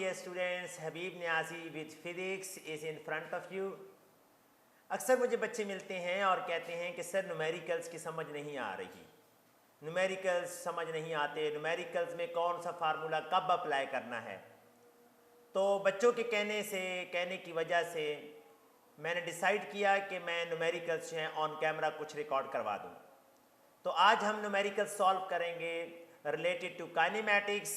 dear students, Habib Niazi with physics is in front of you. अक्सर मुझे बच्चे मिलते हैं और कहते हैं कि सर न्यूमेरिकल्स की समझ नहीं आ रही, न्यूमेरिकल्स समझ नहीं आते, न्यूमेरिकल्स में कौन सा फार्मूला कब अप्लाई करना है। तो बच्चों के कहने की वजह से मैंने डिसाइड किया कि मैं न्यूमेरिकल्स जो हैं ऑन कैमरा कुछ रिकॉर्ड करवा दूं। तो आज हम न्यूमेरिकल्स सॉल्व करेंगे रिलेटेड टू काइनेमैटिक्स,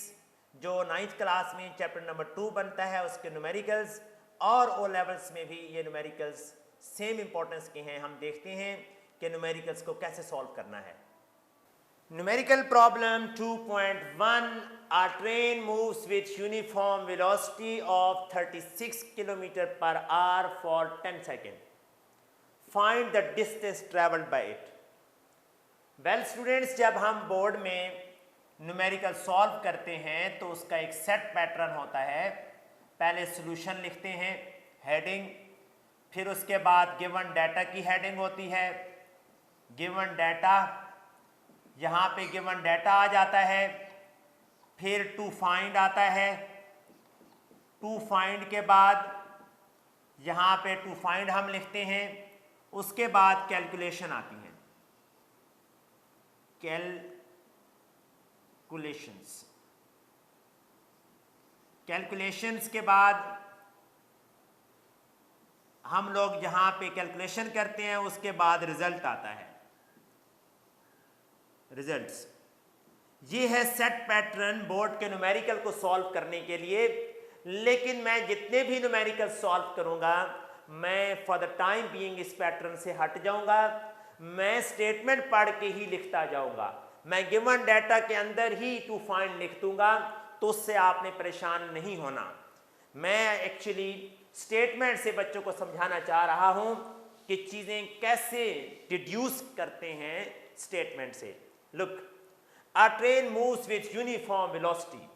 जो 9th क्लास में चैप्टर नंबर 2 बनता है उसके न्यूमेरिकल्स, और ओ लेवल्स में भी ये न्यूमेरिकल्स सेम इंपॉर्टेंस के हैं। हम देखते हैं कि न्यूमेरिकल्स को कैसे सॉल्व करना है। Numerical problem 2.1, a train moves with uniform velocity of 36 km/h for 10 seconds. Find the distance traveled by it. Well students, जब हम बोर्ड में न्यूमेरिकल सॉल्व करते हैं तो उसका एक सेट पैटर्न होता है। पहले सॉल्यूशन लिखते हैं, हेडिंग, फिर उसके बाद गिवन डाटा की हेडिंग होती है, गिवन डाटा, यहाँ पे गिवन डाटा आ जाता है, फिर टू फाइंड आता है, टू फाइंड के बाद यहाँ पे टू फाइंड हम लिखते हैं, उसके बाद कैलकुलेशन आती है, कैलकुलेशंस के बाद हम लोग यहाँ पे कैलकुलेशन करते हैं, उसके बाद रिजल्ट आता है, रिजल्ट्स। ये है सेट पैटर्न बोर्ड के न्यूमेरिकल को सॉल्व करने के लिए। लेकिन मैं जितने भी न्यूमेरिकल सॉल्व करूंगा, मैं फॉर द टाइम बीइंग इस पैटर्न से हट जाऊंगा। मैं स्टेटमेंट पढ़ के ही लिखता जाऊंगा, मैं गिवन डाटा के अंदर ही टू फाइंड लिख दूंगा, तो उससे आपने परेशान नहीं होना। मैं एक्चुअली स्टेटमेंट से बच्चों को समझाना चाह रहा हूं कि चीजें कैसे डिड्यूस करते हैं स्टेटमेंट से। Look, a train moves with uniform velocity.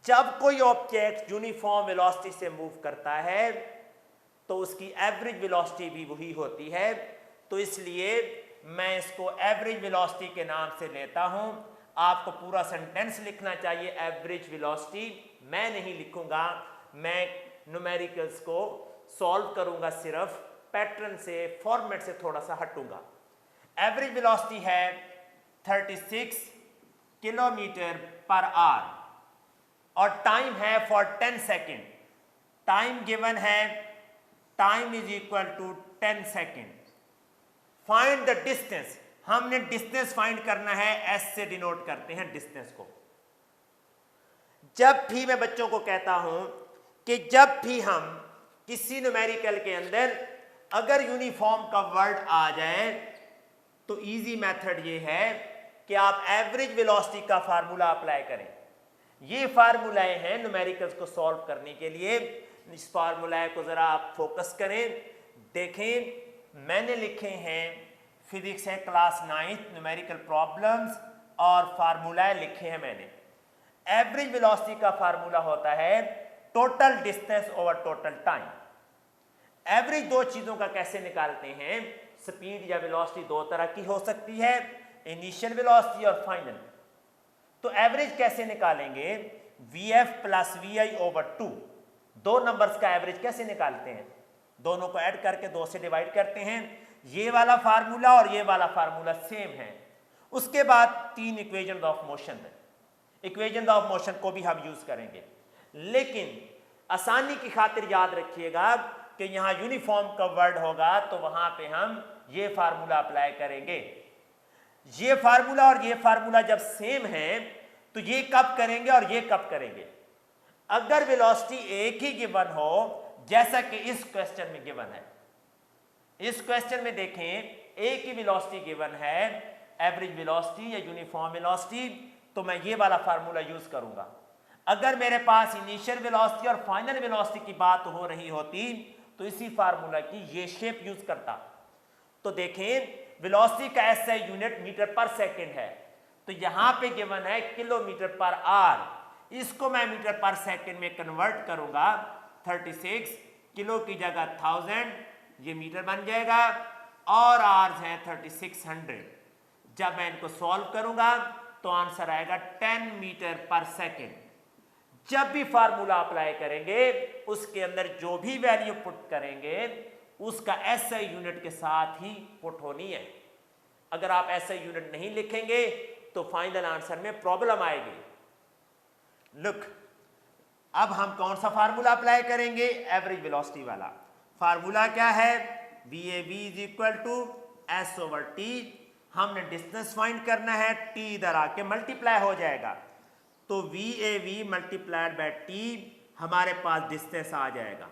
जब कोई ऑब्जेक्ट यूनिफॉर्म वेलोसिटी से मूव करता है तो उसकी एवरेज वेलोसिटी भी वही होती है। तो इसलिए मैं इसको एवरेज वेलोसिटी के नाम से लेता हूं। आपको पूरा सेंटेंस लिखना चाहिए एवरेज वेलोसिटी, मैं नहीं लिखूंगा। मैं न्यूमेरिकल्स को सॉल्व करूंगा, सिर्फ पैटर्न से, फॉर्मेट से थोड़ा सा हटूंगा। एवरेज वेलोसिटी है 36 km/h और टाइम है फॉर 10 सेकेंड। टाइम गिवन है, time is equal to 10 second. Find the distance, हमने डिस्टेंस फाइंड करना है, एस से डिनोट करते हैं डिस्टेंस को। जब भी मैं बच्चों को कहता हूं कि जब भी हम किसी न्यूमेरिकल के अंदर अगर यूनिफॉर्म का वर्ड आ जाए तो इजी मेथड ये है कि आप एवरेज वेलोसिटी का फार्मूला अप्लाई करें। ये फार्मूलाएं हैं न्यूमेरिकल्स को सॉल्व करने के लिए। इस फार्मूला को जरा आप फोकस करें, देखें। मैंने लिखे हैं, फिजिक्स है क्लास 9th न्यूमेरिकल प्रॉब्लम्स, और फार्मूला लिखे हैं मैंने। एवरेज वेलोसिटी का फार्मूला होता है total distance over total time. Average दो चीजों का कैसे निकालते हैं, स्पीड या वेलोसिटी दो तरह की हो सकती है, इनिशियल वेलोसिटी और फाइनल। तो एवरेज कैसे निकालेंगे, vf प्लस vi ओवर 2, दो नंबर्स का एवरेज कैसे निकालते हैं, दोनों को ऐड करके 2 से डिवाइड करते हैं। ये वाला फार्मूला और ये वाला फार्मूला सेम है। उसके बाद 3 इक्वेशन ऑफ मोशन है, इक्वेशन ऑफ मोशन को भी हम यूज करेंगे। लेकिन आसानी की खातिर याद रखिएगा कि यहां यूनिफॉर्म का वर्ड होगा तो वहां पे हम ये फार्मूला अप्लाई करेंगे। ये फार्मूला और ये फार्मूला जब सेम है तो ये कब करेंगे और ये कब करेंगे। अगर वेलोसिटी एक ही गिवन हो, जैसा कि इस क्वेश्चन में गिवन है, इस क्वेश्चन में देखें एक ही वेलोसिटी गिवन है, एवरेज वेलोसिटी या यूनिफॉर्म वेलोसिटी, तो मैं ये वाला फार्मूला यूज करूंगा। अगर मेरे पास इनिशियल वेलोसिटी और फाइनल वेलोसिटी की बात हो रही होती तो इसी फार्मूला की ये शेप यूज करता। तो देखें, वेलोसिटी का ऐसा यूनिट मीटर पर सेकंड है, तो यहां पे गिवन है km/h, इसको मैं मीटर पर सेकंड में कन्वर्ट करूंगा। 36 किलो की जगह 1000, ये मीटर बन जाएगा, और आर्स है 3600। जब मैं इनको सॉल्व करूंगा तो आंसर आएगा 10 मीटर पर सेकंड। जब भी फार्मूला अप्लाई करेंगे उसके अंदर जो भी वैल्यू पुट करेंगे उसका एसआई यूनिट के साथ ही पुट होनी है। अगर आप एसआई यूनिट नहीं लिखेंगे तो फाइनल आंसर में प्रॉब्लम आएगी। लुक, अब हम कौन सा फार्मूला अप्लाई करेंगे? एवरेज वेलोसिटी वाला। फार्मूला क्या है? V A V is equal to S over T. हमने डिस्टेंस फाइंड करना है, टी इधर आके मल्टीप्लाई हो जाएगा, तो V A V multiplied by T हमारे पास डिस्टेंस आ जाएगा।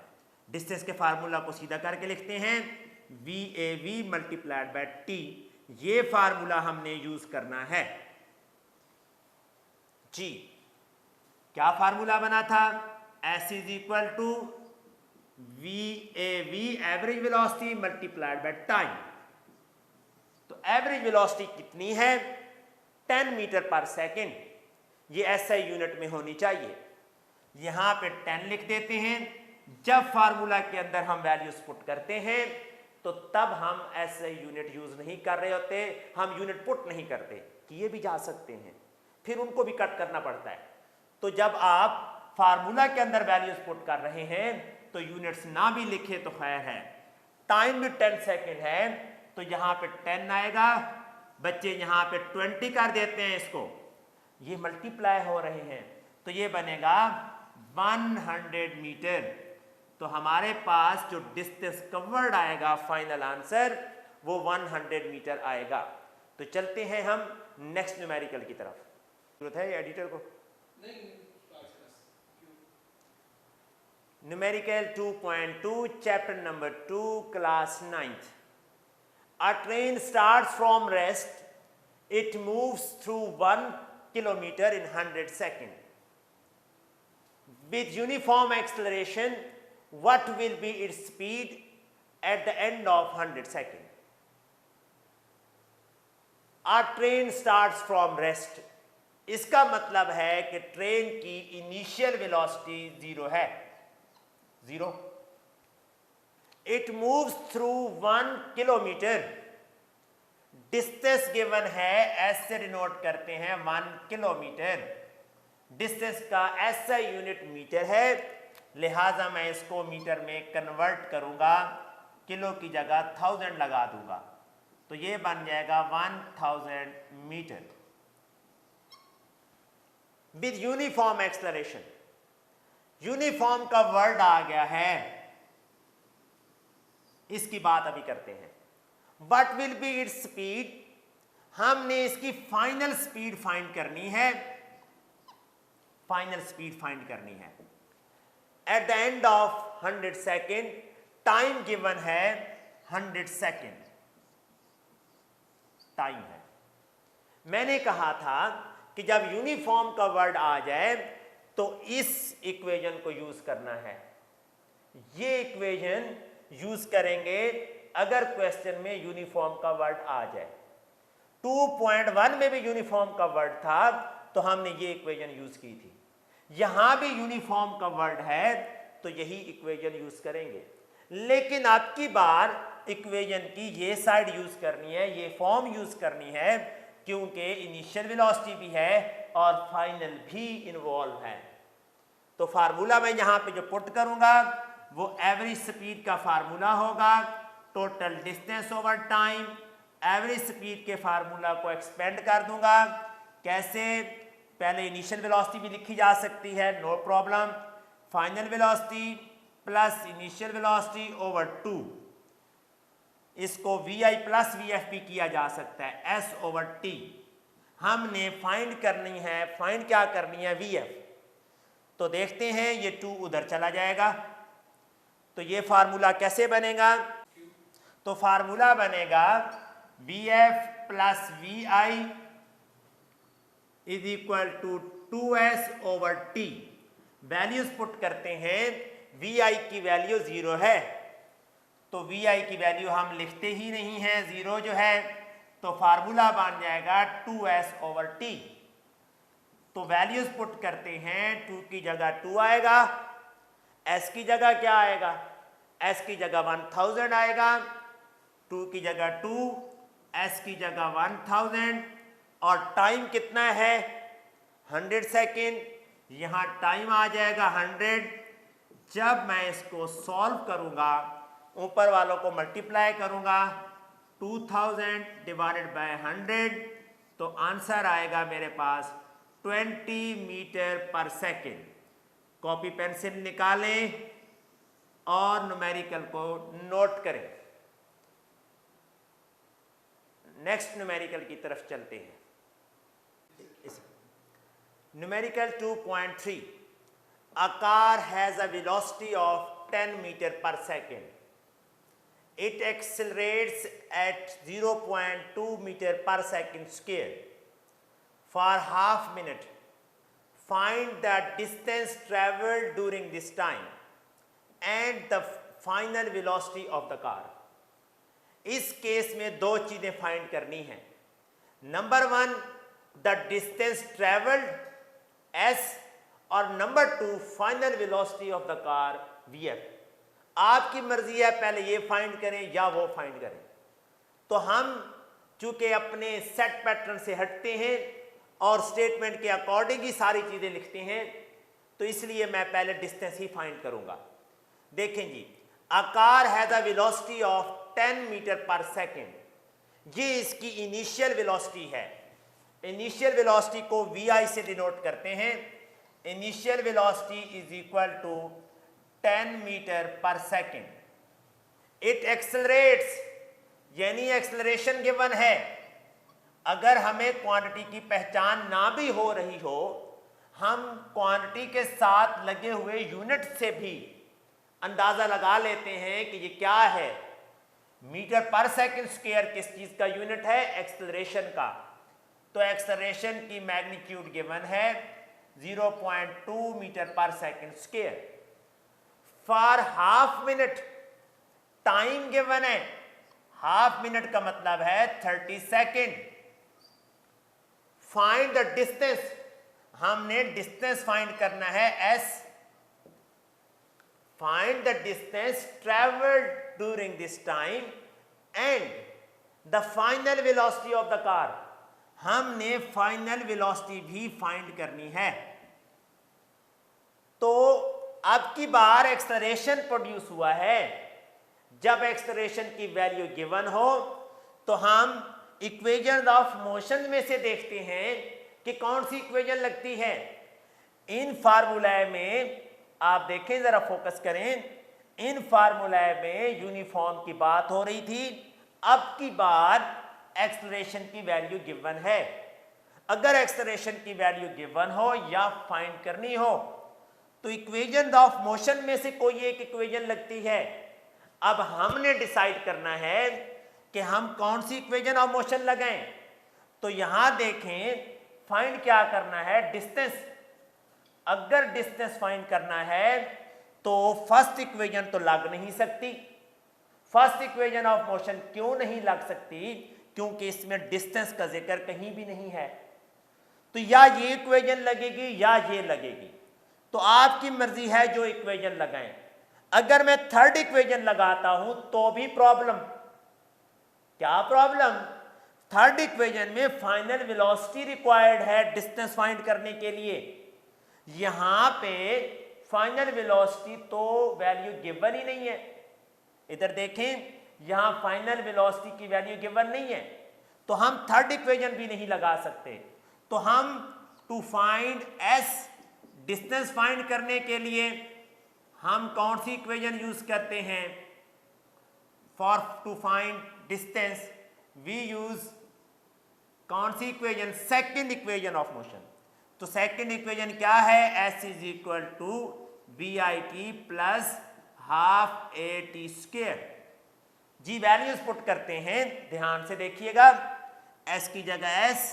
डिस्टेंस के फार्मूला को सीधा करके लिखते हैं, V A V multiplied by T. ये फार्मूला हमने यूज करना है जी। क्या फार्मूला बना था? S is equal to V A V average velocity multiplied by time. तो एवरेज वेलोसिटी कितनी है? 10 मीटर पर सेकेंड। ये एसआई यूनिट में होनी चाहिए। यहां पे 10 लिख देते हैं। जब फार्मूला के अंदर हम वैल्यूज पुट करते हैं तो तब हम एसआई यूनिट यूज नहीं कर रहे होते, हम यूनिट पुट नहीं करते। किए भी जा सकते हैं, फिर उनको भी कट करना पड़ता है। तो जब आप फार्मूला के अंदर वैल्यूज पुट कर रहे हैं तो यूनिट्स ना भी लिखे तो खैर है। टाइम भी 10 सेकेंड है, तो यहां पे 10 आएगा। बच्चे यहां पे 20 कर देते हैं इसको, ये मल्टीप्लाई हो रहे हैं, तो ये बनेगा 100 मीटर। तो हमारे पास जो डिस्टेंस कवर्ड आएगा फाइनल आंसर वो 100 मीटर आएगा। तो चलते हैं हम नेक्स्ट न्यूमेरिकल की तरफ। जरूरत है एडिटर को? Numerical 2.2 chapter number 2 class 9th। A train starts from rest. It moves through 1 kilometer in 100 seconds. With uniform acceleration, what will be its speed at the end of 100 seconds? A train starts from rest. इसका मतलब है कि train की initial velocity 0 है, 0। It moves through 1 kilometre. Distance given है, S से denote करते हैं 1 किलोमीटर। डिस्टेंस का एसआई यूनिट मीटर है, लिहाजा मैं इसको मीटर में कन्वर्ट करूंगा, किलो की जगह 1000 लगा दूंगा, तो ये बन जाएगा 1000 metre. With uniform acceleration, uniform का वर्ड आ गया है, इसकी बात अभी करते हैं। What will be its speed, हमने इसकी फाइनल स्पीड फाइंड करनी है, फाइनल स्पीड फाइंड करनी है। At the end of 100 second, time given है 100 सेकेंड टाइम है। मैंने कहा था कि जब यूनिफॉर्म का वर्ड आ जाए तो इस इक्वेशन को यूज करना है। ये इक्वेशन यूज करेंगे अगर क्वेश्चन में यूनिफॉर्म का वर्ड आ जाए। 2.1 में भी यूनिफॉर्म का वर्ड था तो हमने ये इक्वेशन यूज की थी। यहां भी यूनिफॉर्म का वर्ड है तो यही इक्वेशन यूज करेंगे, लेकिन अब की बार इक्वेशन की ये साइड यूज करनी है, ये फॉर्म यूज करनी है, क्योंकि इनिशियल वेलोसिटी भी है और फाइनल भी इन्वॉल्व है। तो फार्मूला मैं यहां पे जो पुट करूंगा वो एवरेज स्पीड का फार्मूला होगा, total distance over time. Average speed के फार्मूला को एक्सपेंड कर दूंगा। कैसे? पहले इनिशियल वेलोसिटी भी लिखी जा सकती है, no problem. Final velocity plus initial velocity over 2, इसको वी प्लस वी भी किया जा सकता है, एस ओवर टी। हमने फाइंड करनी है, फाइंड क्या करनी है? V F. तो देखते हैं, ये 2 उधर चला जाएगा, तो ये फार्मूला कैसे बनेगा? तो फार्मूला बनेगा V F plus V I is equal to 2s over T. Values put करते हैं, वी आई की वैल्यू 0 है, तो वी आई की वैल्यू हम लिखते ही नहीं है, 0 जो है, तो फार्मूला बन जाएगा 2s ओवर टी। तो वैल्यूज पुट करते हैं, 2 की जगह 2 आएगा, s की जगह क्या आएगा? s की जगह 1000 आएगा, 2 की जगह 2, s की जगह 1000, और टाइम कितना है? 100 सेकेंड। यहां टाइम आ जाएगा 100। जब मैं इसको सॉल्व करूंगा, ऊपर वालों को मल्टीप्लाई करूंगा 2000 डिवाइडेड बाय 100, तो आंसर आएगा मेरे पास 20 metre per second. Copy pencil निकालें और न्यूमेरिकल को नोट करें। नेक्स्ट न्यूमेरिकल की तरफ चलते हैं। Numerical 2.3, a car has a velocity of 10 meter per second. It accelerates at 0.2 meter per second square for half minute. Find the distance traveled during this time and the final velocity of the car. इस case में दो चीजें find करनी है। Number 1 the distance travelled s, और number 2 final velocity of the car vf। आपकी मर्जी है पहले ये फाइंड करें या वो फाइंड करें। तो हम चूंकि अपने सेट पैटर्न से हटते हैं और स्टेटमेंट के अकॉर्डिंग ही सारी चीजें लिखते हैं, तो इसलिए मैं पहले डिस्टेंस ही फाइंड करूंगा। देखें जी, a car has a velocity of 10 metre per second. ये इसकी इनिशियल वेलोसिटी है। इनिशियल वेलोसिटी को vi से डिनोट करते हैं। Initial velocity is equal to 10 metre per second. It accelerates, यानी एक्सेलरेशन गिवन है। अगर हमें क्वांटिटी की पहचान ना भी हो रही हो, हम क्वांटिटी के साथ लगे हुए यूनिट से भी अंदाजा लगा लेते हैं कि ये क्या है। मीटर पर सेकंड स्क्वायर किस चीज का यूनिट है? एक्सेलरेशन का। तो एक्सेलरेशन की मैग्नीट्यूड गिवन है 0.2 मीटर पर second square. For half minute time given है। हाफ मिनट का मतलब है 30 सेकेंड। फाइंड द डिस्टेंस, हमने डिस्टेंस फाइंड करना है s। Find the distance travelled during this time and the final velocity of the car. हमने final velocity भी find करनी है। तो अब की बार एक्सेलरेशन प्रोड्यूस हुआ है। जब एक्सेलरेशन की वैल्यू गिवन हो तो हम इक्वेशन ऑफ मोशन में से देखते हैं कि कौन सी इक्वेशन लगती है। इन फार्मूला में आप देखें, जरा फोकस करें। इन फार्मूला में यूनिफॉर्म की बात हो रही थी। अब की बार एक्सेलरेशन की वैल्यू गिवन है। अगर एक्सेलरेशन की वैल्यू गिवन हो या फाइंड करनी हो तो इक्वेशन ऑफ मोशन में से कोई एक इक्वेशन लगती है। अब हमने डिसाइड करना है कि हम कौन सी इक्वेशन ऑफ मोशन लगाएं। तो यहां देखें, फाइंड क्या करना है? डिस्टेंस। अगर डिस्टेंस फाइंड करना है तो फर्स्ट इक्वेशन तो लग नहीं सकती। फर्स्ट इक्वेशन ऑफ मोशन क्यों नहीं लग सकती? क्योंकि इसमें डिस्टेंस का जिक्र कहीं भी नहीं है। तो या ये इक्वेशन लगेगी या ये लगेगी। तो आपकी मर्जी है जो इक्वेशन लगाएं। अगर मैं थर्ड इक्वेशन लगाता हूं तो भी प्रॉब्लम। क्या प्रॉब्लम? थर्ड इक्वेशन में फाइनल वेलोसिटी रिक्वायर्ड है डिस्टेंस फाइंड करने के लिए। यहां पे फाइनल वेलोसिटी तो वैल्यू गिवन ही नहीं है। इधर देखें, यहां फाइनल वेलोसिटी की वैल्यू गिवन नहीं है, तो हम थर्ड इक्वेशन भी नहीं लगा सकते। तो हम to find s, distance find करने के लिए हम कौन सी इक्वेशन यूज करते हैं? For to find distance we use कौन सी equation? Second equation of motion. तो सेकेंड इक्वेशन क्या है? s is equal to bit plus half at square. जी वैल्यूज पुट करते हैं, ध्यान से देखिएगा। s की जगह s,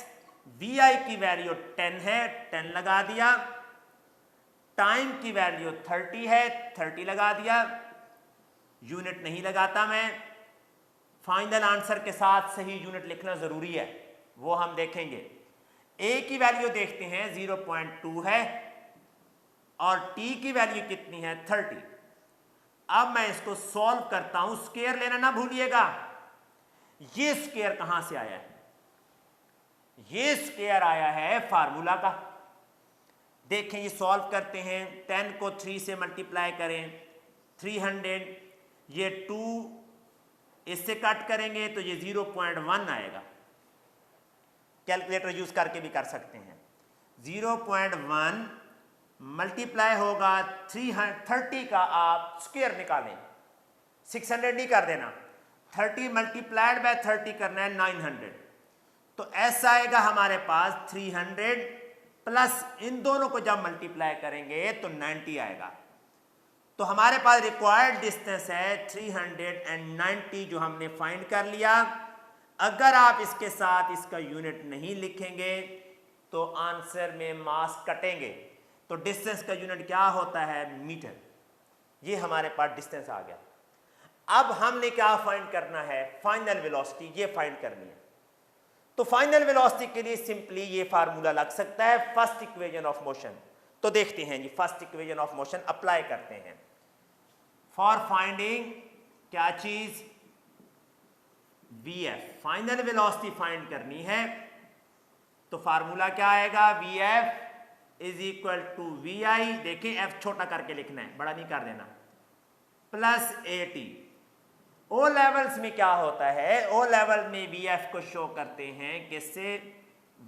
vi की वैल्यू 10 है, 10 लगा दिया। टाइम की वैल्यू 30 है, 30 लगा दिया। यूनिट नहीं लगाता मैं। फाइनल आंसर के साथ सही यूनिट लिखना जरूरी है, वो हम देखेंगे। a की वैल्यू देखते हैं 0.2 है और t की वैल्यू कितनी है? 30। अब मैं इसको सॉल्व करता हूं। स्क्वायर लेना ना भूलिएगा। ये स्क्वायर कहां से आया है? ये स्क्वायर आया है फार्मूला का। देखें ये सॉल्व करते हैं, 10 को 3 से मल्टीप्लाई करें 300, ये 2 इससे कट करेंगे तो ये 0.1 आएगा। कैलकुलेटर यूज करके भी कर सकते हैं। 0.1 मल्टीप्लाई होगा 330 का आप स्क्वायर निकालें, 600 नहीं कर देना, 30 मल्टीप्लाइड बाय 30 करना है 900। तो ऐसा आएगा हमारे पास 300 प्लस इन दोनों को जब मल्टीप्लाई करेंगे तो 90 आएगा। तो हमारे पास रिक्वायर्ड डिस्टेंस है 390 जो हमने फाइंड कर लिया। अगर आप इसके साथ इसका यूनिट नहीं लिखेंगे तो आंसर में मास कटेंगे। तो डिस्टेंस का यूनिट क्या होता है? मीटर। ये हमारे पास डिस्टेंस आ गया। अब हमने क्या फाइंड करना है? फाइनल वेलोसिटी ये फाइंड करनी है। तो फाइनल वेलोसिटी के लिए सिंपली ये फार्मूला लग सकता है, फर्स्ट इक्वेशन ऑफ मोशन। तो देखते हैं जी, first equation of motion apply करते हैं। फॉर फाइंडिंग क्या चीज? V f, final velocity find करनी है। तो फार्मूला क्या आएगा? V f is equal to we i, देखिए एफ छोटा करके लिखना है, बड़ा नहीं कर देना, plus A T. O levels में क्या होता है? ओ लेवल में वी एफ को शो करते हैं किससे?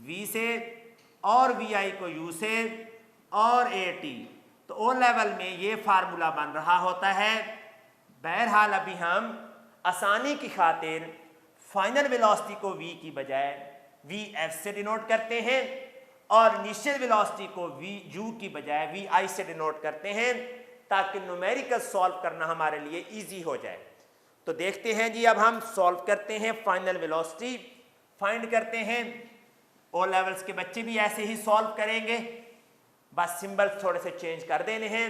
वी से, और वी आई को यू से, और ए टी। तो ओ लेवल में ये फार्मूला बन रहा होता है। बहरहाल अभी हम आसानी की खातिर फाइनल वेलोसिटी को वी की बजाय वी एफ से डिनोट करते हैं और इनिशियल वेलोसिटी को वी यू की बजाय वी आई से डिनोट करते हैं, ताकि न्यूमेरिकल सॉल्व करना हमारे लिए इजी हो जाए। तो देखते हैं जी, अब हम सॉल्व करते हैं, फाइनल वेलोसिटी फाइंड करते हैं। ओ लेवल्स के बच्चे भी ऐसे ही सॉल्व करेंगे, बस सिंबल थोड़े से चेंज कर देने हैं।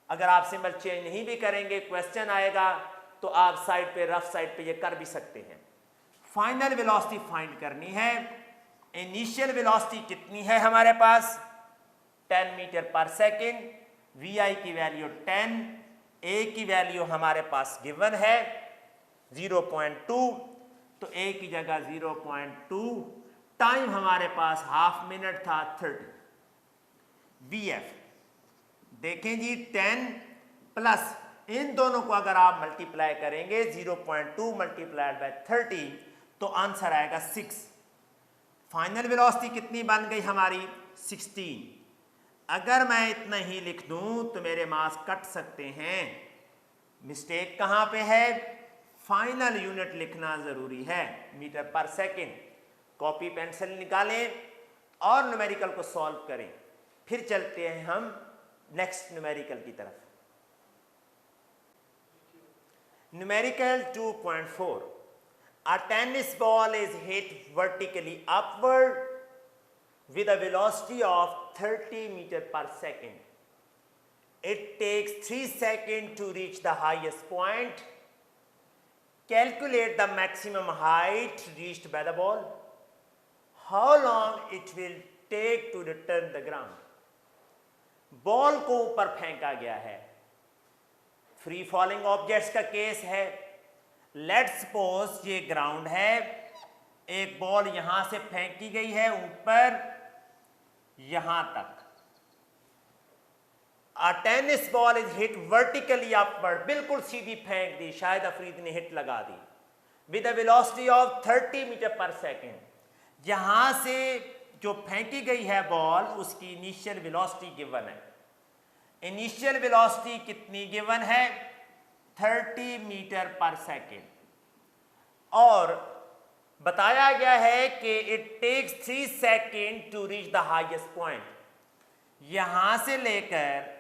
अगर आप सिंबल चेंज नहीं भी करेंगे, क्वेश्चन आएगा तो आप साइड पे, रफ साइड पे ये कर भी सकते हैं। फाइनल वेलोसिटी फाइंड करनी है। इनिशियल वेलोसिटी कितनी है हमारे पास? 10 मीटर पर सेकेंड। वी आई की वैल्यू 10, ए की वैल्यू हमारे पास गिवन है 0.2, तो ए की जगह 0.2, टाइम हमारे पास हाफ मिनट था 30। वी एफ देखें जी, 10 प्लस इन दोनों को अगर आप मल्टीप्लाई करेंगे 0.2 मल्टीप्लाइड बाय 30 तो आंसर आएगा 6। फाइनल वेलोसिटी कितनी बन गई हमारी? 16। अगर मैं इतना ही लिख दूं तो मेरे मार्क्स कट सकते हैं। मिस्टेक कहां पे है? फाइनल यूनिट लिखना जरूरी है, metre per second. Copy pencil निकालें और न्यूमेरिकल को सॉल्व करें, फिर चलते हैं हम नेक्स्ट न्यूमेरिकल की तरफ। Numerical 2.4। A tennis ball is hit vertically upward with a velocity of 30 meters per second. It takes 3 seconds to reach the highest point. Calculate the maximum height reached by the ball. How long it will take to return the ground? Ball को ऊपर फेंका गया है, free falling objects का case है। Let's suppose ये ground है, एक बॉल यहां से फेंकी गई है ऊपर यहां तक। A tennis ball is hit vertically upward, बिल्कुल सीधी फेंक दी, शायद अफरीदी ने हिट लगा दी, with a velocity of 30 metre per second. यहां से जो फेंकी गई है बॉल, उसकी इनिशियल वेलोसिटी गिवन है। इनिशियल वेलोसिटी कितनी गिवन है? 30 मीटर पर सेकेंड। और बताया गया है कि it takes 3 second to reach the highest point. यहां से लेकर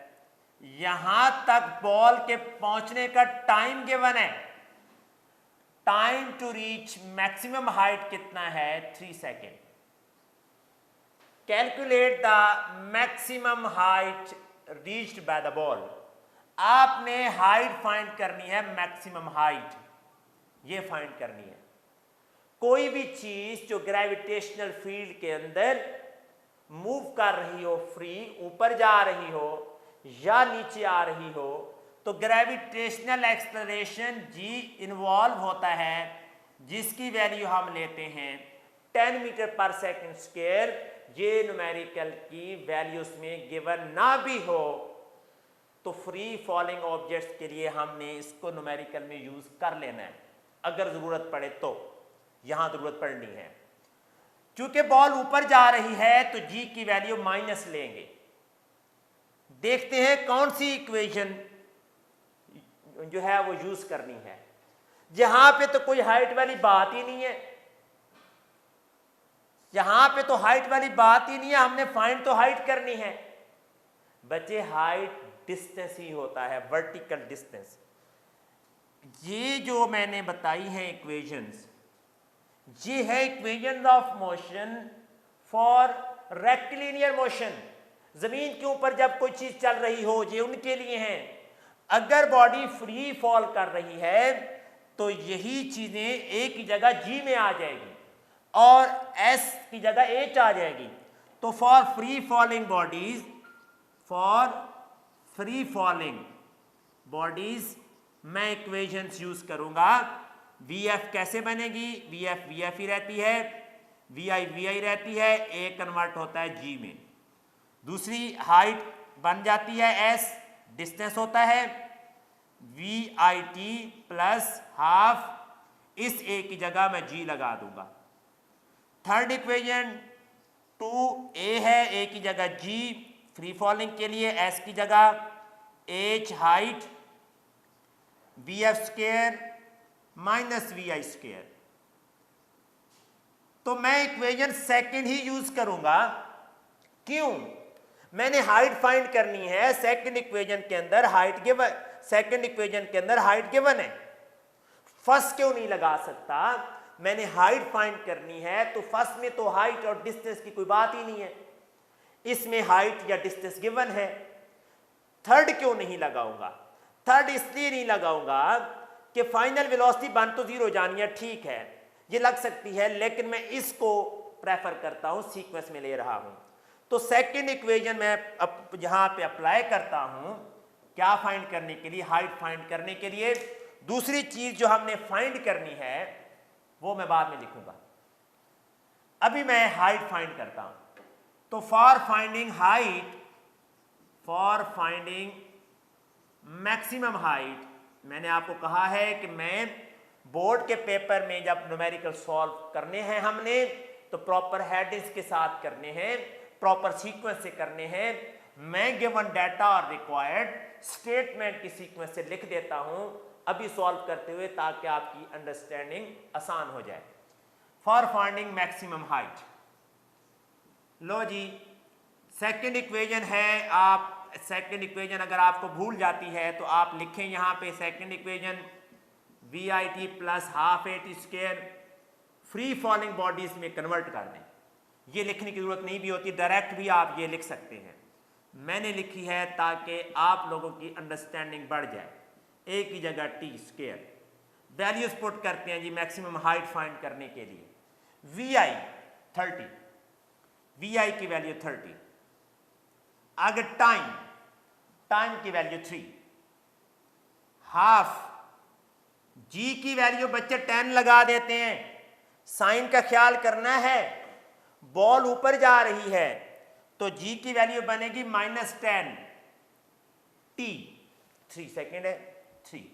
यहां तक बॉल के पहुंचने का टाइम गिवन है। Time to reach maximum height कितना है? 3 second. Calculate the maximum height reached by the ball. आपने हाइट फाइंड करनी है, मैक्सिमम हाइट ये फाइंड करनी है। कोई भी चीज जो ग्रेविटेशनल फील्ड के अंदर मूव कर रही हो, फ्री ऊपर जा रही हो या नीचे आ रही हो, तो ग्रेविटेशनल एक्सेलरेशन जी इन्वॉल्व होता है, जिसकी वैल्यू हम लेते हैं 10 मीटर पर सेकेंड स्क्वायर ये न्यूमेरिकल की वैल्यूज में गिवन ना भी हो तो फ्री फॉलिंग ऑब्जेक्ट्स के लिए हमने इसको न्यूमेरिकल में यूज कर लेना है, अगर जरूरत पड़े तो। यहां जरूरत पड़नी है, क्योंकि बॉल ऊपर जा रही है तो जी की वैल्यू माइनस लेंगे। देखते हैं कौन सी इक्वेशन जो है वो यूज करनी है। यहां पे तो कोई हाइट वाली बात ही नहीं है, यहां पे तो हाइट वाली बात ही नहीं है, हमने फाइंड तो हाइट करनी है। बच्चे हाइट डिस्टेंस ही होता है, वर्टिकल डिस्टेंस। ये जो मैंने बताई है इक्वेशंस, ये है equation of motion for rectilinear motion. जमीन के ऊपर जब कोई चीज चल रही हो, ये उनके लिए है। अगर बॉडी फ्री फॉल कर रही है तो यही चीजें ए की जगह जी में आ जाएगी और एस की जगह एच आ जाएगी। तो for free falling bodies, for free falling bodies मैं इक्वेशंस यूज करूंगा। वी एफ कैसे बनेगी? वी एफ ही रहती है, वी आई रहती है, ए कन्वर्ट होता है जी में। दूसरी हाइट बन जाती है एस, डिस्टेंस होता है V I T plus half, इस ए की जगह मैं जी लगा दूंगा। थर्ड इक्वेशन 2a है, ए की जगह जी फ्री फॉलिंग के लिए, एस की जगह H height, V F square minus V I square. तो मैं इक्वेशन सेकंड ही यूज करूंगा। क्यों? मैंने हाइट फाइंड करनी है, सेकंड इक्वेशन के अंदर हाइट गिवन, सेकंड इक्वेशन के अंदर हाइट गिवन है। फर्स्ट क्यों नहीं लगा सकता? मैंने हाइट फाइंड करनी है तो फर्स्ट में तो हाइट और डिस्टेंस की कोई बात ही नहीं है, इसमें हाइट या डिस्टेंस गिवन है। थर्ड क्यों नहीं लगाऊंगा? थर्ड इसलिए नहीं लगाऊंगा कि फाइनल वेलोसिटी 1 तो 0 जानी है, ठीक है ये लग सकती है, लेकिन मैं इसको प्रेफर करता हूं, सीक्वेंस में ले रहा हूं। तो सेकंड इक्वेशन मैं यहां पे अप्लाई करता हूं, क्या फाइंड करने के लिए? हाइट फाइंड करने के लिए। दूसरी चीज जो हमने फाइंड करनी है वो मैं बाद में लिखूंगा, अभी मैं हाइट फाइंड करता हूं। तो for finding height, for finding maximum height, मैंने आपको कहा है कि मैं बोर्ड के पेपर में जब न्यूमेरिकल सॉल्व करने हैं हमने, तो प्रॉपर हेडिंग्स के साथ करने हैं, प्रॉपर सीक्वेंस से करने हैं। मैं गिवन डाटा और रिक्वायर्ड स्टेटमेंट की सीक्वेंस से लिख देता हूं अभी सॉल्व करते हुए, ताकि आपकी अंडरस्टैंडिंग आसान हो जाए। फॉर फाइंडिंग मैक्सिमम हाइट, लो जी सेकंड इक्वेशन है। आप सेकंड इक्वेशन अगर आपको भूल जाती है तो आप लिखें यहां पे second equation V I T plus half A T square free falling bodies में कन्वर्ट कर दें। ये लिखने की जरूरत नहीं भी होती, डायरेक्ट भी आप ये लिख सकते हैं। मैंने लिखी है ताकि आप लोगों की अंडरस्टैंडिंग बढ़ जाए। ए की जगह टी स्क्वायर, वैल्यूज पुट करते हैं जी मैक्सिमम हाइट फाइंड करने के लिए। वी आई 30, वी आई की वैल्यू 30। आगे टाइम, टाइम की वैल्यू 3। हाफ, जी की वैल्यू बच्चे 10 लगा देते हैं। साइन का ख्याल करना है, बॉल ऊपर जा रही है तो जी की वैल्यू बनेगी -10, टी 3 सेकेंड है, 3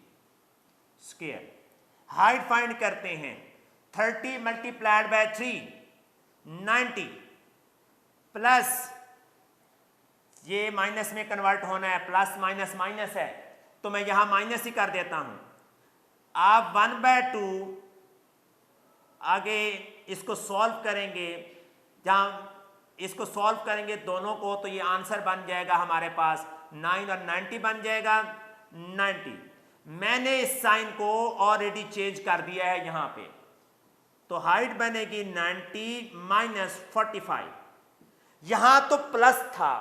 स्क्वायर। हाइट फाइंड करते हैं, 30 मल्टीप्लाइड बाय 3 90 प्लस ये माइनस में कन्वर्ट होना है, प्लस माइनस माइनस है तो मैं यहां माइनस ही कर देता हूं। आप 1/2 आगे इसको सॉल्व करेंगे, जहां इसको सॉल्व करेंगे दोनों को तो ये आंसर बन जाएगा हमारे पास 9 और 90 बन जाएगा 90। मैंने इस साइन को ऑलरेडी चेंज कर दिया है यहां पे, तो हाइट बनेगी 90 - 45। यहां तो प्लस था,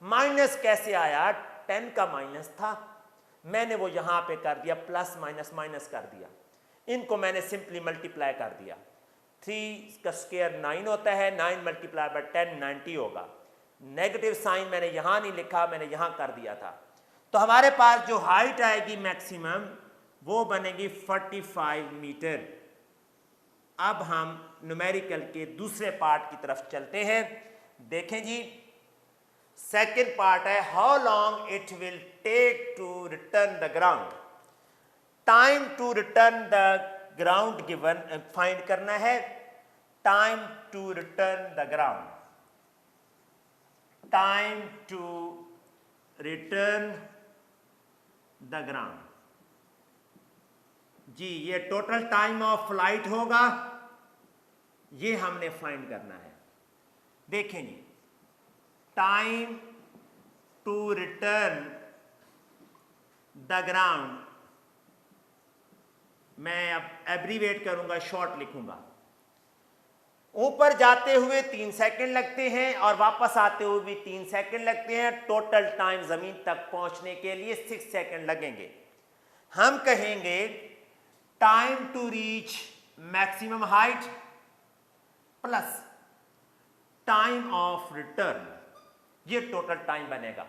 माइनस कैसे आया? 10 का माइनस था, मैंने वो यहां पे कर दिया, प्लस माइनस माइनस कर दिया, इनको मैंने सिंपली मल्टीप्लाई कर दिया। 3 का स्क्वायर 9 होता है, 9 मल्टीप्लाई बाय 10 90 होगा। नेगेटिव साइन मैंने यहां नहीं लिखा, मैंने यहां कर दिया था। तो हमारे पास जो हाइट आएगी मैक्सिमम वो बनेगी 45 मीटर। अब हम न्यूमेरिकल के दूसरे पार्ट की तरफ चलते हैं। देखें जी, सेकेंड पार्ट है how long it will take to return the ground. Time to return the ground given find करना है। Time to return the ground, time to return the ground जी, ये टोटल टाइम ऑफ फ्लाइट होगा, ये हमने find करना है। देखें जी, time to return the ground, मैं अब एब्रीवेट करूंगा, शॉर्ट लिखूंगा। ऊपर जाते हुए 3 सेकंड लगते हैं और वापस आते हुए भी 3 सेकंड लगते हैं। टोटल टाइम जमीन तक पहुंचने के लिए 6 सेकंड लगेंगे। हम कहेंगे time to reach maximum height plus time of return, ये टोटल टाइम बनेगा।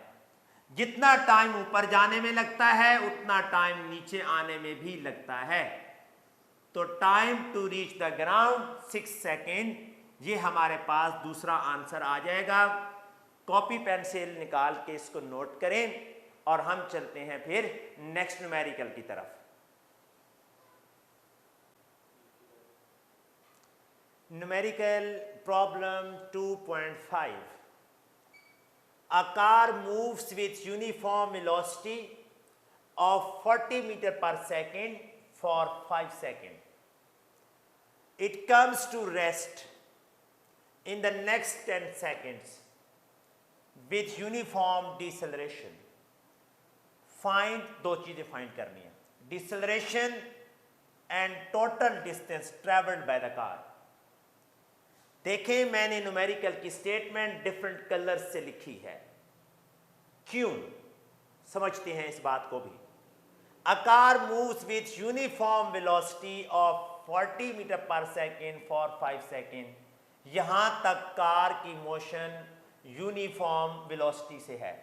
जितना टाइम ऊपर जाने में लगता है उतना टाइम नीचे आने में भी लगता है। तो time to reach the ground 6 second, ये हमारे पास दूसरा आंसर आ जाएगा। कॉपी पेंसिल निकाल के इसको नोट करें और हम चलते हैं फिर नेक्स्ट न्यूमेरिकल की तरफ। Numerical problem 2.5। A car moves with uniform velocity of 40 meters per second for 5 seconds. It comes to rest in the next 10 seconds with uniform deceleration. Find, दो चीजें फाइंड करनी है, deceleration and total distance traveled by the car. देखें, मैंने numerical की statement different colour से लिखी है। क्यों? समझते हैं इस बात को भी। A car moves with uniform velocity of 40 metre per second for 5 second. यहां तक कार की मोशन यूनिफॉर्म वेलोसिटी से है।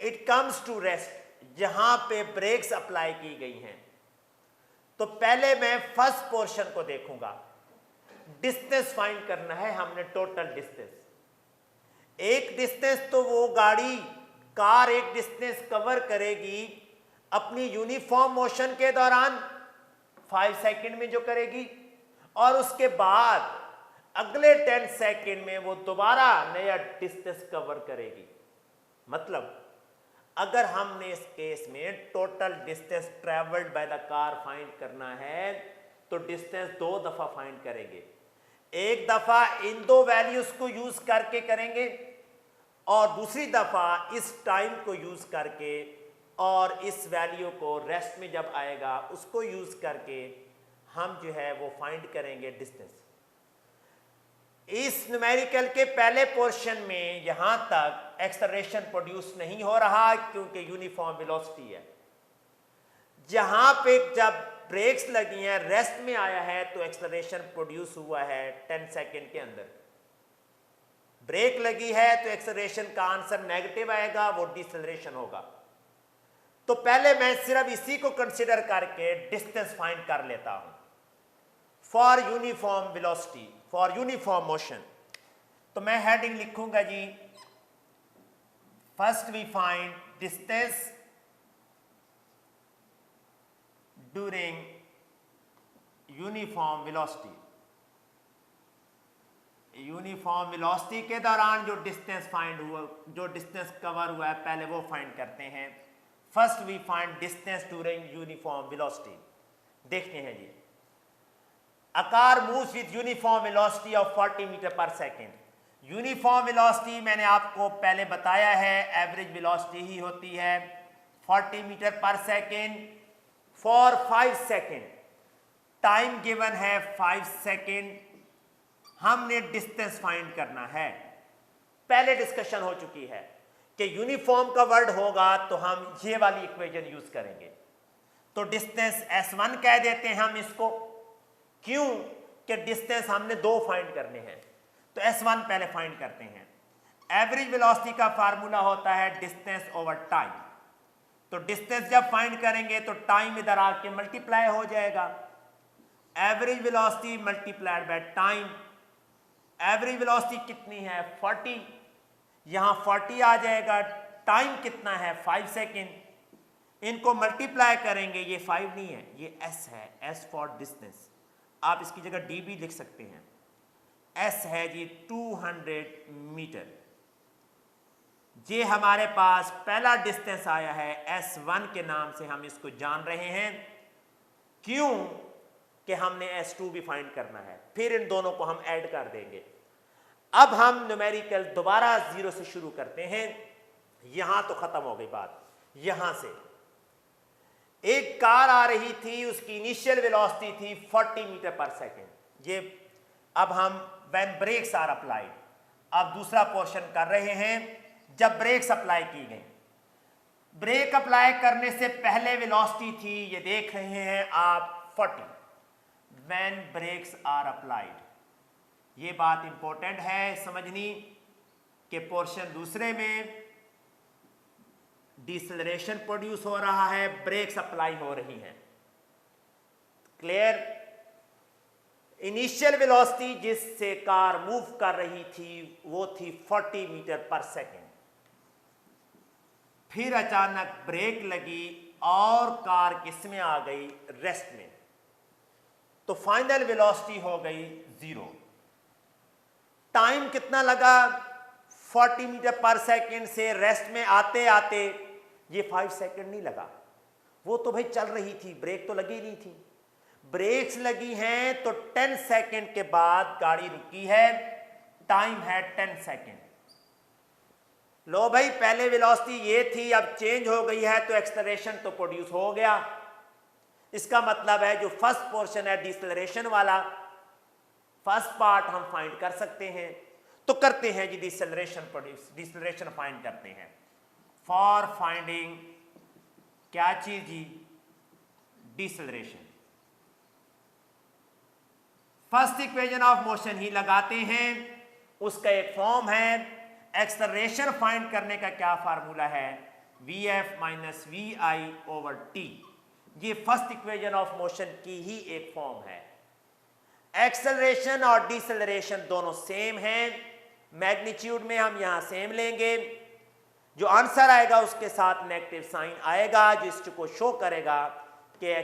इट कम्स टू रेस्ट, जहां पे ब्रेक्स अप्लाई की गई हैं। तो पहले मैं फर्स्ट पोर्शन को देखूंगा। डिस्टेंस फाइंड करना है हमने, टोटल डिस्टेंस। एक डिस्टेंस तो वो गाड़ी कार एक डिस्टेंस कवर करेगी अपनी यूनिफॉर्म मोशन के दौरान 5 सेकंड में जो करेगी, और उसके बाद अगले 10 सेकंड में वो दोबारा नया डिस्टेंस कवर करेगी। मतलब अगर हमने इस केस में total distance travelled by the car find करना है तो डिस्टेंस 2 दफा फाइंड करेंगे। एक दफा इन 2 वैल्यूज को यूज करके करेंगे और दूसरी दफा इस टाइम को यूज करके, और इस वैल्यू को रेस्ट में जब आएगा उसको यूज करके हम जो है वो फाइंड करेंगे डिस्टेंस। इस न्यूमेरिकल के पहले पोर्शन में यहां तक एक्सेलरेशन प्रोड्यूस नहीं हो रहा क्योंकि यूनिफॉर्म वेलोसिटी है। जहां पे जब ब्रेक्स लगी हैं, रेस्ट में आया है, तो एक्सेलरेशन प्रोड्यूस हुआ है 10 सेकेंड के अंदर। ब्रेक लगी है तो एक्सेलरेशन का आंसर नेगेटिव आएगा, वो डिसेलरेशन होगा। तो पहले मैं सिर्फ इसी को कंसीडर करके डिस्टेंस फाइंड कर लेता हूं for uniform velocity, for uniform motion. तो मैं हेडिंग लिखूंगा जी, first we find distance during uniform velocity. Uniform velocity के दौरान जो डिस्टेंस फाइंड हुआ, जो डिस्टेंस कवर हुआ है, पहले वो फाइंड करते हैं। First we find distance during uniform velocity. देखते हैं जी, a car moves with uniform velocity of 40 metre per second. Uniform velocity मैंने आपको पहले बताया है, एवरेज वेलोसिटी ही होती है 40 metre per second for 5 second. Time given है 5 सेकेंड। हमने डिस्टेंस फाइंड करना है। पहले डिस्कशन हो चुकी है कि यूनिफॉर्म का वर्ड होगा तो हम ये वाली इक्वेशन यूज करेंगे। तो डिस्टेंस S1 कह देते हैं हम इसको। क्यों? कि डिस्टेंस हमने 2 फाइंड करने हैं, तो S1 पहले फाइंड करते हैं। एवरेज वेलोसिटी का फार्मूला होता है डिस्टेंस ओवर टाइम। तो डिस्टेंस जब फाइंड करेंगे तो टाइम इधर आके मल्टीप्लाई हो जाएगा। Average velocity multiplied by time average velocity कितनी है 40, यहां 40 आ जाएगा। टाइम कितना है 5 सेकेंड, इनको मल्टीप्लाई करेंगे, ये 5 नहीं है, ये s है, s फॉर डिस्टेंस, आप इसकी जगह d भी लिख सकते हैं। s है जी 200 मीटर। ये हमारे पास पहला डिस्टेंस आया है s1 के नाम से, हम इसको जान रहे हैं। क्यों कि हमने s2 भी फाइंड करना है, फिर इन दोनों को हम ऐड कर देंगे। अब हम न्यूमेरिकल दोबारा 0 से शुरू करते हैं। यहां तो खत्म हो गई बात। यहां से एक कार आ रही थी, उसकी इनिशियल वेलोसिटी थी 40 मीटर पर सेकेंड। ये अब हम व्हेन ब्रेक्स आर अप्लाइड, अब दूसरा पोर्शन कर रहे हैं जब ब्रेक्स अप्लाई की गई। ब्रेक अप्लाई करने से पहले वेलोसिटी थी, ये देख रहे हैं आप 40 व्हेन ब्रेक्स आर अप्लाइड। ये बात इंपॉर्टेंट है समझनी कि पोर्शन दूसरे में डिसेलरेशन प्रोड्यूस हो रहा है, ब्रेक्स अप्लाई हो रही हैं। क्लियर? इनिशियल वेलोसिटी जिससे कार मूव कर रही थी वो थी 40 मीटर पर सेकेंड। फिर अचानक ब्रेक लगी और कार किसमें आ गई, रेस्ट में, तो फाइनल वेलोसिटी हो गई 0। टाइम कितना लगा 40 मीटर पर सेकेंड से रेस्ट में आते आते, ये 5 सेकेंड नहीं लगा, वो तो भाई चल रही थी, ब्रेक तो लगी नहीं थी। ब्रेक्स लगी हैं तो 10 सेकेंड के बाद गाड़ी रुकी है, टाइम है 10 सेकेंड। लो भाई, पहले वेलोसिटी ये थी, अब चेंज हो गई है तो एक्सेलरेशन तो प्रोड्यूस हो गया। इसका मतलब है जो फर्स्ट पोर्शन है डिसेलरेशन वाला, फर्स्ट पार्ट हम फाइंड कर सकते हैं, तो करते हैं जी। डिसेलरेशन फाइंड करते हैं। फॉर फाइंडिंग क्या चीज जी, deceleration. First equation of motion ही लगाते हैं, उसका एक फॉर्म है। एक्सेलरेशन फाइंड करने का क्या फार्मूला है, vf minus V I over T. ये फर्स्ट इक्वेशन ऑफ मोशन की ही एक फॉर्म है। एक्सेलरेशन और डिसेलरेशन दोनों सेम हैं, मैग्नीट्यूड में हम यहां सेम लेंगे। जो आंसर आएगा उसके साथ नेगेटिव साइन आएगा, जो इसको शो करेगा कि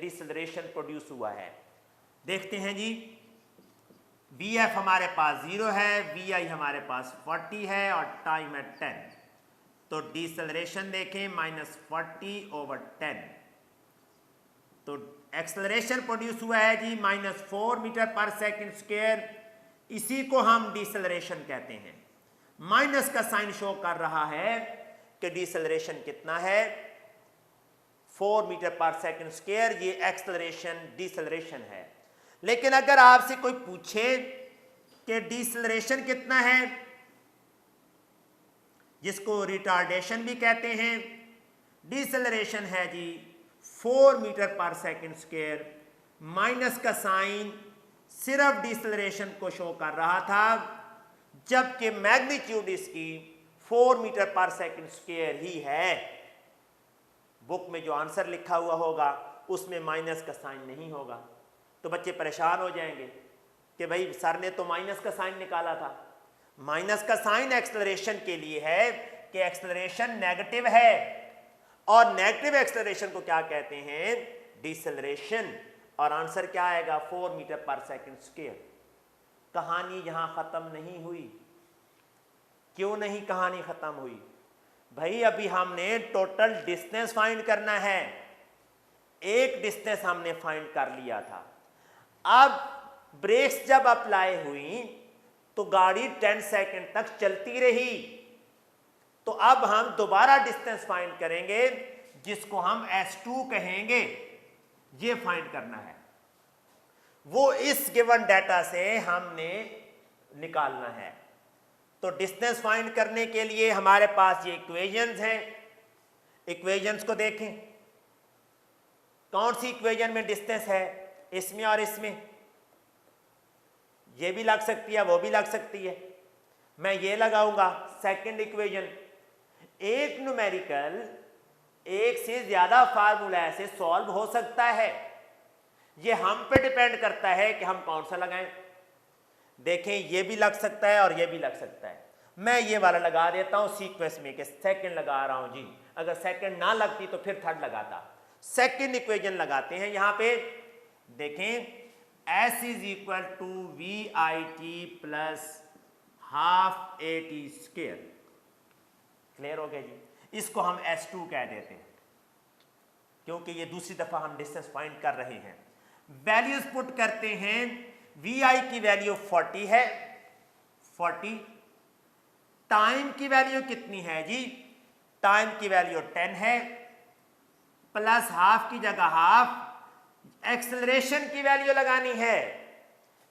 डिसेलरेशन प्रोड्यूस हुआ है। देखते हैं जी, Vf हमारे पास 0 है, Vi हमारे पास 40 है और टाइम है 10। तो डिसेलरेशन देखें -40 ओवर 10, तो एक्सेलरेशन प्रोड्यूस हुआ है जी -4 मीटर पर सेकेंड स्क्वायर। इसी को हम डिसेलरेशन कहते हैं। माइनस का साइन शो कर रहा है कि डिसेलरेशन कितना है, 4 मीटर पर सेकेंड स्क्वायर। ये एक्सेलरेशन डिसेलरेशन है। लेकिन अगर आपसे कोई पूछे कि डिसेलरेशन कितना है, जिसको रिटार्डेशन भी कहते हैं, डिसेलरेशन है जी 4 metre per second square. Minus का साइन सिर्फ डिसेलरेशन को शो कर रहा था, जबकि मैग्नीट्यूड इसकी 4 मीटर पर सेकेंड स्क्वायर ही है। बुक में जो आंसर लिखा हुआ होगा उसमें माइनस का साइन नहीं होगा, तो बच्चे परेशान हो जाएंगे कि भाई सर ने तो माइनस का साइन निकाला था। माइनस का साइन एक्सेलरेशन के लिए है कि एक्सेलरेशन नेगेटिव है, और नेगेटिव एक्सेलरेशन को क्या कहते हैं, डिसेलरेशन। और आंसर क्या आएगा, 4 मीटर पर सेकेंड स्क्वायर। कहानी यहां खत्म नहीं हुई। क्यों नहीं कहानी खत्म हुई भाई, अभी हमने टोटल डिस्टेंस फाइंड करना है। एक डिस्टेंस हमने फाइंड कर लिया था। अब ब्रेक्स जब अप्लाई हुई तो गाड़ी 10 सेकेंड तक चलती रही, तो अब हम दोबारा डिस्टेंस फाइंड करेंगे, जिसको हम S2 कहेंगे। ये फाइंड करना है, वो इस गिवन डाटा से हमने निकालना है। तो डिस्टेंस फाइंड करने के लिए हमारे पास ये इक्वेशंस हैं। इक्वेशंस को देखें, कौन सी इक्वेशन में डिस्टेंस है, इसमें और इसमें। ये भी लग सकती है, वो भी लग सकती है। मैं ये लगाऊंगा सेकंड इक्वेशन। एक न्यूमेरिकल एक से ज्यादा फार्मूला से सॉल्व हो सकता है, ये हम पे डिपेंड करता है कि हम कौन सा लगाएं। देखें ये भी लग सकता है और ये भी लग सकता है। मैं ये वाला लगा देता हूं सीक्वेंस में कि सेकंड लगा रहा हूं जी, अगर सेकंड ना लगती तो फिर थर्ड लगाता। सेकंड इक्वेशन लगाते हैं यहां पे, देखें S is equal to we I T plus half A T square. Clear हो गया जी। इसको हम S2 कह देते हैं क्योंकि ये दूसरी दफा हम डिस्टेंस फाइंड कर रहे हैं। वैल्यूज पुट करते हैं, वी आई की वैल्यू 40 है, 40। टाइम की वैल्यू कितनी है जी, टाइम की वैल्यू 10 है, प्लस हाफ की जगह हाफ। एक्सेलरेशन की वैल्यू लगानी है,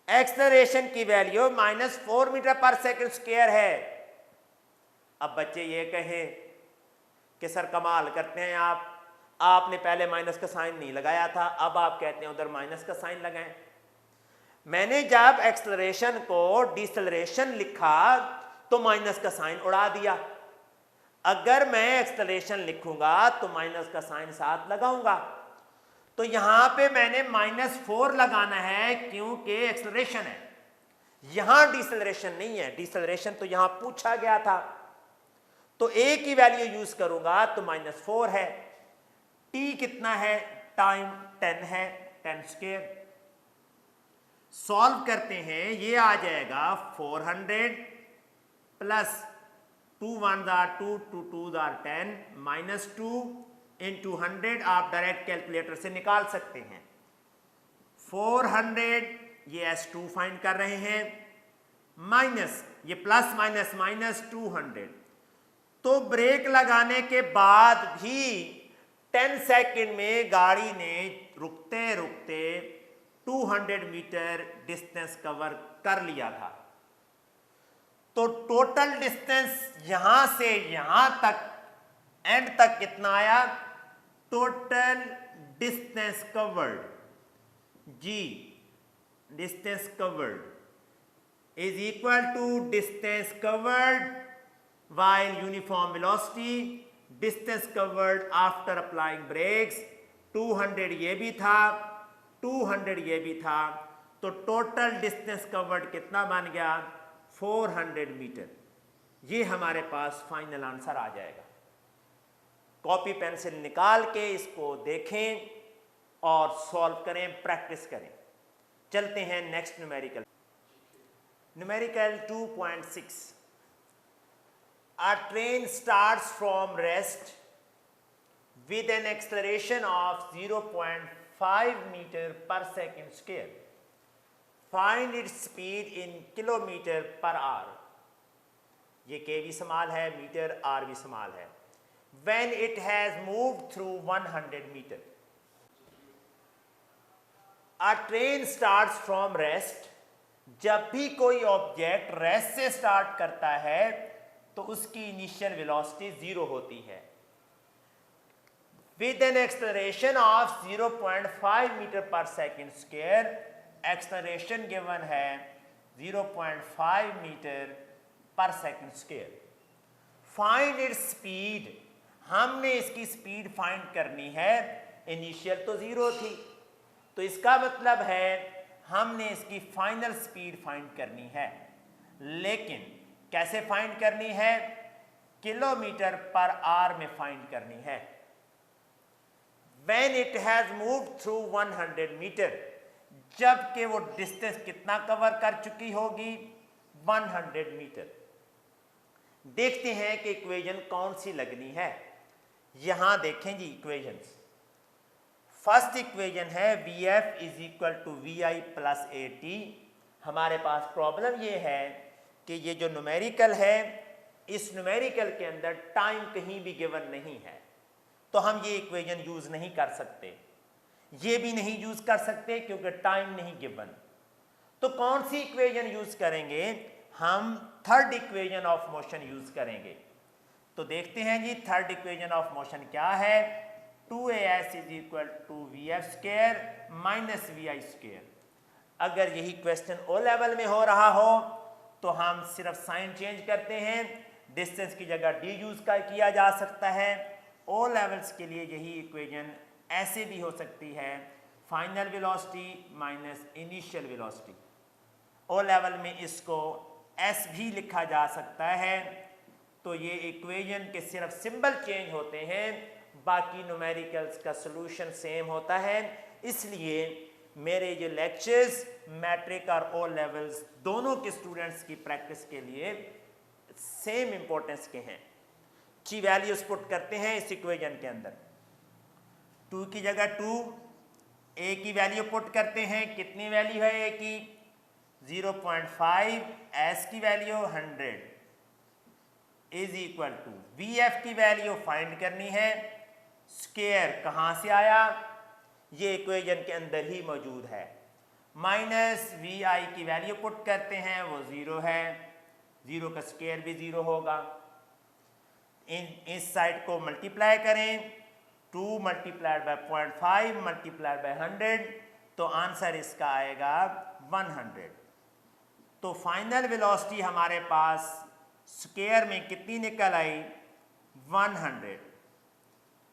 एक्सेलरेशन की वैल्यू -4 मीटर पर सेकंड स्क्वायर है। अब बच्चे ये कहें कि सर कमाल करते हैं आप, आपने पहले माइनस का साइन नहीं लगाया था, अब आप कहते हैं उधर माइनस का साइन लगाएं। मैंने जब एक्सेलरेशन को डिसेलरेशन लिखा तो माइनस का साइन उड़ा दिया। अगर मैं एक्सेलरेशन लिखूंगा तो माइनस का साइन साथ लगाऊंगा। तो यहां पे मैंने -4 लगाना है क्योंकि एक्सेलरेशन है, यहां डिसेलरेशन नहीं है। डिसेलरेशन तो यहां पूछा गया था, तो ए की वैल्यू यूज करूंगा तो -4 है। टी कितना है, टाइम 10 है, 10 स्क्वायर। सॉल्व करते हैं, ये आ जाएगा 400 प्लस 2 1 2 2 2 10 -2 इंटू 100। आप डायरेक्ट कैलकुलेटर से निकाल सकते हैं। 400 ये S2 फाइंड कर रहे हैं, माइनस ये प्लस माइनस माइनस 200। तो ब्रेक लगाने के बाद भी 10 सेकंड में गाड़ी ने रुकते रुकते 200 मीटर डिस्टेंस कवर कर लिया था। तो टोटल डिस्टेंस यहां से यहां तक एंड तक कितना आया, टोटल डिस्टेंस कवर्ड जी, distance covered is equal to distance covered while uniform velocity, distance covered after applying brakes। 200 ये भी था, 200 ये भी था, तो टोटल डिस्टेंस कवर्ड कितना बन गया, 400 मीटर। ये हमारे पास फाइनल आंसर आ जाएगा। कॉपी पेंसिल निकाल के इसको देखें और सॉल्व करें, प्रैक्टिस करें। चलते हैं next numerical. Numerical 2.6। A train starts from rest with an acceleration of 0.5 meter per second square. Find its speed in kilometer per hour। ये K भी सवाल है, मीटर R भी सवाल है। When it has moved through 100 meter। A train starts from rest। जब भी कोई ऑब्जेक्ट रेस्ट से स्टार्ट करता है तो उसकी इनिशियल वेलोसिटी 0 होती है। With an acceleration of 0.5 metre per second square, acceleration given है 0.5 metre per second square. Find its speed, हमने इसकी स्पीड फाइंड करनी है। इनिशियल तो 0 थी, तो इसका मतलब है हमने इसकी फाइनल स्पीड फाइंड करनी है। लेकिन कैसे फाइंड करनी है, किलोमीटर पर आवर में फाइंड करनी है। When it has moved through 100 metre, जबकि वो डिस्टेंस कितना कवर कर चुकी होगी, 100 मीटर। देखते हैं कि इक्वेशन कौन सी लगनी है। यहां देखें जी इक्वेशंस। फर्स्ट इक्वेशन है VF is equal to VI plus AT। हमारे पास प्रॉब्लम ये है कि ये जो न्यूमेरिकल है, इस न्यूमेरिकल के अंदर टाइम कहीं भी गिवन नहीं है, तो हम ये इक्वेशन यूज नहीं कर सकते। ये भी नहीं यूज कर सकते क्योंकि टाइम नहीं गिवन। तो कौन सी इक्वेशन यूज करेंगे, हम third equation of motion use करेंगे। तो देखते हैं जी थर्ड इक्वेशन ऑफ मोशन क्या है, 2AS is equal to VF square minus VI square. अगर यही क्वेश्चन ओ लेवल में हो रहा हो तो हम सिर्फ साइन चेंज करते हैं, डिस्टेंस की जगह d यूज किया जा सकता है। ओ लेवल्स के लिए यही इक्वेशन ऐसे भी हो सकती है, final velocity minus initial velocity. O level में इसको एस भी लिखा जा सकता है। तो ये इक्वेशन के सिर्फ सिंबल चेंज होते हैं, बाकी न्यूमेरिकल्स का सॉल्यूशन सेम होता है। इसलिए मेरे ये लेक्चर्स मैट्रिक और ओ लेवल्स दोनों के स्टूडेंट्स की प्रैक्टिस के लिए सेम इंपॉर्टेंस के हैं। ची वैल्यूज पुट करते हैं इस इक्वेशन के अंदर। 2 की जगह 2, ए की वैल्यू पुट करते हैं। कितनी वैल्यू है ए की? 0.5, एस की value 100 is equal to V F की वैल्यू फाइंड करनी है। स्क्वायर कहाँ से आया? ये इक्वेशन के अंदर ही मौजूद है। माइनस वी आई की वैल्यू पुट करते हैं, वो 0 है। 0 का स्क्वायर भी 0 होगा। इस साइड को मल्टीप्लाई करें, 2 मल्टीप्लाइड बाय 0.5 मल्टीप्लाइड बाय 100, तो आंसर इसका आएगा 100। तो फाइनल वेलोसिटी हमारे पास स्क्वायर में कितनी निकल आई? 100।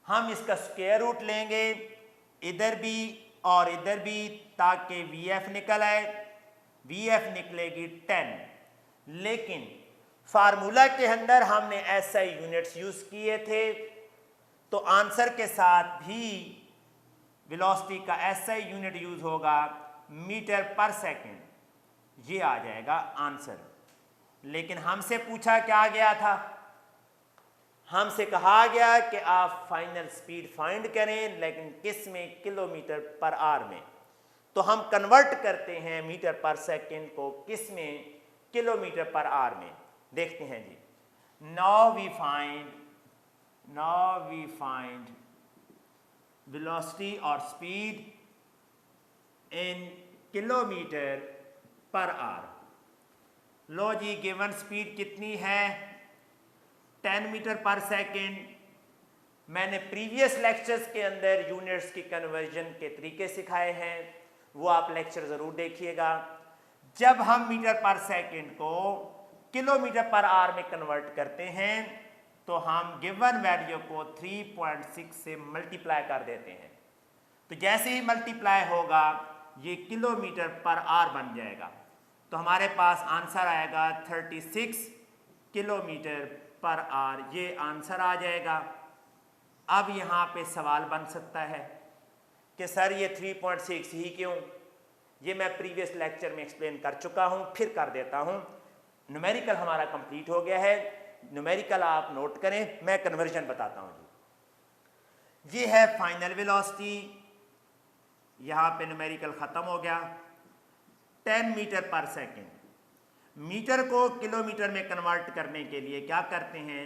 हम इसका स्क्वायर रूट लेंगे इधर भी और इधर भी, ताकि वी एफ निकल आए। वी एफ निकलेगी 10, लेकिन फार्मूला के अंदर हमने एसआई यूनिट्स यूज किए थे, तो आंसर के साथ भी वेलोसिटी का एसआई यूनिट यूज होगा, मीटर पर सेकंड। ये आ जाएगा आंसर। लेकिन हमसे पूछा क्या गया था? हमसे कहा गया कि आप फाइनल स्पीड फाइंड करें, लेकिन किस में? किलोमीटर पर आवर में। तो हम कन्वर्ट करते हैं मीटर पर सेकंड को किस में? किलोमीटर पर आवर में। देखते हैं जी। नाउ वी फाइंड वेलोसिटी और speed in kilometre per hour. लो जी, गिवन स्पीड कितनी है? 10 मीटर पर सेकंड। मैंने प्रीवियस लेक्चर्स के अंदर यूनिट्स की कन्वर्जन के तरीके सिखाए हैं, वो आप लेक्चर ज़रूर देखिएगा। जब हम मीटर पर सेकंड को किलोमीटर पर आवर में कन्वर्ट करते हैं, तो हम गिवन वैल्यू को 3.6 से मल्टीप्लाई कर देते हैं। तो जैसे ही मल्टीप्लाई होगा, ये किलोमीटर पर आवर बन जाएगा। तो हमारे पास आंसर आएगा 36 किलोमीटर पर आवर। ये आंसर आ जाएगा। अब यहाँ पे सवाल बन सकता है कि सर ये 3.6 ही क्यों? ये मैं प्रीवियस लेक्चर में एक्सप्लेन कर चुका हूँ, फिर कर देता हूँ। न्यूमेरिकल हमारा कंप्लीट हो गया है। न्यूमेरिकल आप नोट करें, मैं कन्वर्जन बताता हूँ जी। ये है फाइनल वेलोसिटी। यहाँ पे न्यूमेरिकल ख़त्म हो गया। 10 मीटर पर सेकंड। मीटर को किलोमीटर में कन्वर्ट करने के लिए क्या करते हैं?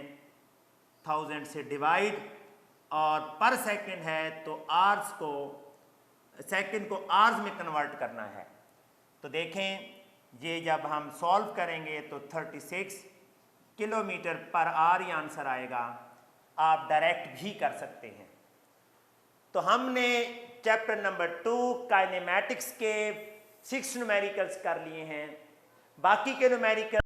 1000 से डिवाइड, और पर सेकंड है तो आवर्स को, सेकंड को आवर्स में कन्वर्ट करना है। तो देखें, ये जब हम सॉल्व करेंगे तो 36 किलोमीटर पर आवर ये आंसर आएगा। आप डायरेक्ट भी कर सकते हैं। तो हमने चैप्टर नंबर 2 काइनेमैटिक्स के 6 न्यूमेरिकल्स कर लिए हैं। बाकी के न्यूमेरिकल